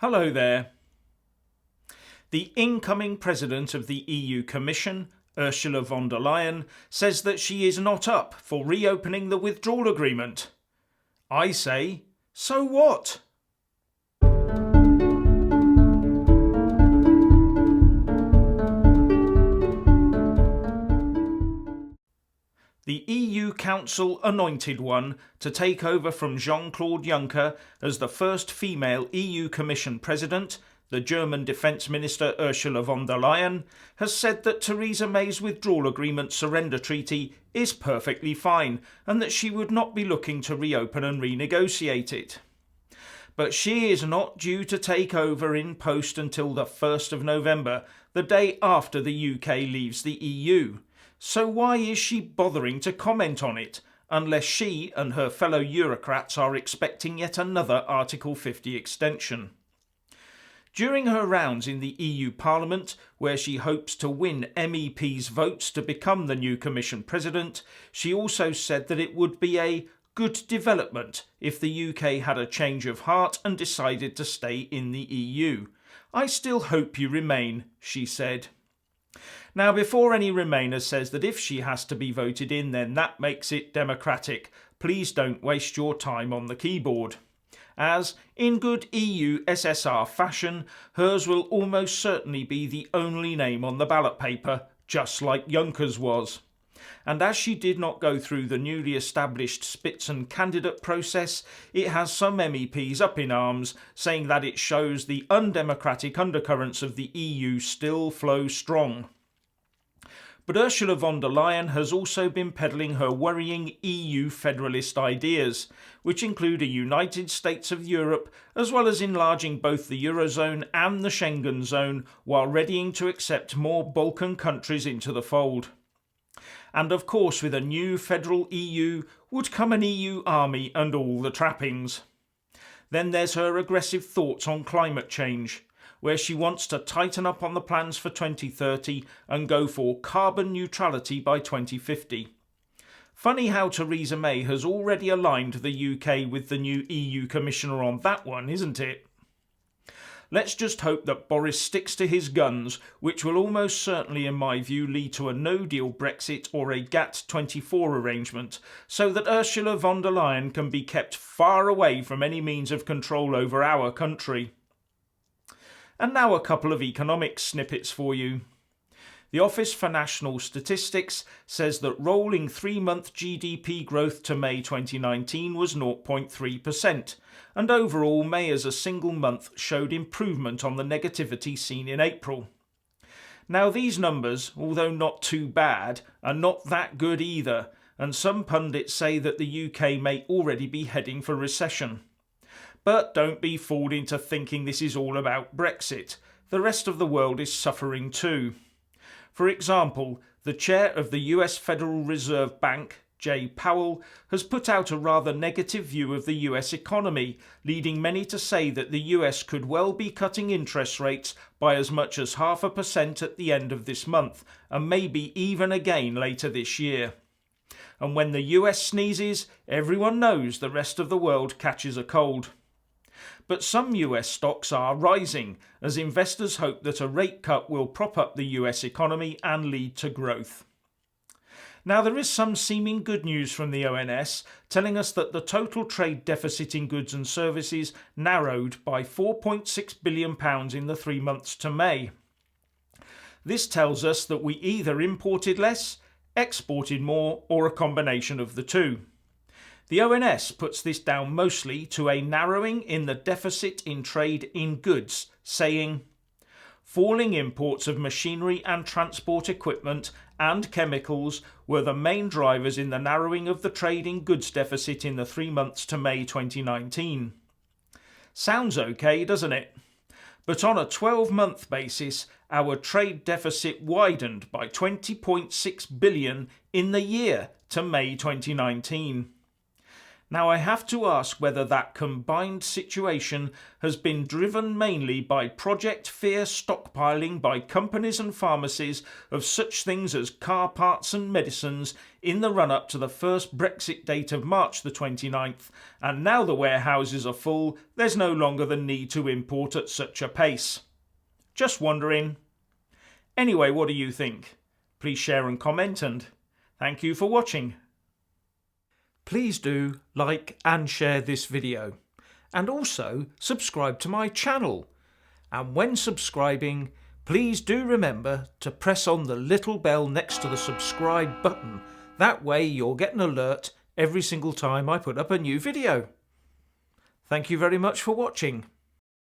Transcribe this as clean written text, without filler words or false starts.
Hello there. The incoming president of the EU Commission, Ursula von der Leyen, says that she is not up for reopening the Withdrawal Agreement. I say, so what? The EU Council anointed one to take over from Jean-Claude Juncker as the first female EU Commission President, the German Defence Minister Ursula von der Leyen, has said that Theresa May's Withdrawal Agreement surrender treaty is perfectly fine and that she would not be looking to reopen and renegotiate it. But she is not due to take over in post until the 1st of November, the day after the UK leaves the EU. So why is she bothering to comment on it, unless she and her fellow Eurocrats are expecting yet another Article 50 extension? During her rounds in the EU Parliament, where she hopes to win MEPs' votes to become the new Commission President, she also said that it would be a good development if the UK had a change of heart and decided to stay in the EU. I still hope you remain, she said. Now, before any Remainer says that if she has to be voted in, then that makes it democratic, please don't waste your time on the keyboard. As, in good EU SSR fashion, hers will almost certainly be the only name on the ballot paper, just like Juncker's was. And as she did not go through the newly established Spitzenkandidat process, it has some MEPs up in arms, saying that it shows the undemocratic undercurrents of the EU still flow strong. But Ursula von der Leyen has also been peddling her worrying EU federalist ideas, which include a United States of Europe, as well as enlarging both the Eurozone and the Schengen zone, while readying to accept more Balkan countries into the fold. And of course, with a new federal EU would come an EU army and all the trappings. Then there's her aggressive thoughts on climate change, where she wants to tighten up on the plans for 2030 and go for carbon neutrality by 2050. Funny how Theresa May has already aligned the UK with the new EU Commissioner on that one, isn't it? Let's just hope that Boris sticks to his guns, which will almost certainly, in my view, lead to a no-deal Brexit or a GATT24 arrangement, so that Ursula von der Leyen can be kept far away from any means of control over our country. And now a couple of economic snippets for you. The Office for National Statistics says that rolling 3-month GDP growth to May 2019 was 0.3%, and overall May as a single month showed improvement on the negativity seen in April. Now these numbers, although not too bad, are not that good either, and some pundits say that the UK may already be heading for recession. But don't be fooled into thinking this is all about Brexit. The rest of the world is suffering too. For example, the chair of the US Federal Reserve Bank, Jay Powell, has put out a rather negative view of the US economy, leading many to say that the US could well be cutting interest rates by as much as 0.5% at the end of this month, and maybe even again later this year. And when the US sneezes, everyone knows the rest of the world catches a cold. But some US stocks are rising, as investors hope that a rate cut will prop up the US economy and lead to growth. Now there is some seeming good news from the ONS, telling us that the total trade deficit in goods and services narrowed by £4.6 billion in the 3 months to May. This tells us that we either imported less, exported more, or a combination of the two. The ONS puts this down mostly to a narrowing in the deficit in trade in goods, saying, falling imports of machinery and transport equipment and chemicals were the main drivers in the narrowing of the trade in goods deficit in the 3 months to May 2019. Sounds okay, doesn't it? But on a 12-month basis, our trade deficit widened by £20.6 billion in the year to May 2019. Now I have to ask whether that combined situation has been driven mainly by Project Fear stockpiling by companies and pharmacies of such things as car parts and medicines in the run-up to the first Brexit date of March the 29th, and now the warehouses are full, there's no longer the need to import at such a pace. Just wondering. Anyway, what do you think? Please share and comment, and thank you for watching. Please do like and share this video, and also subscribe to my channel. And when subscribing, please do remember to press on the little bell next to the subscribe button. That way you'll get an alert every single time I put up a new video. Thank you very much for watching.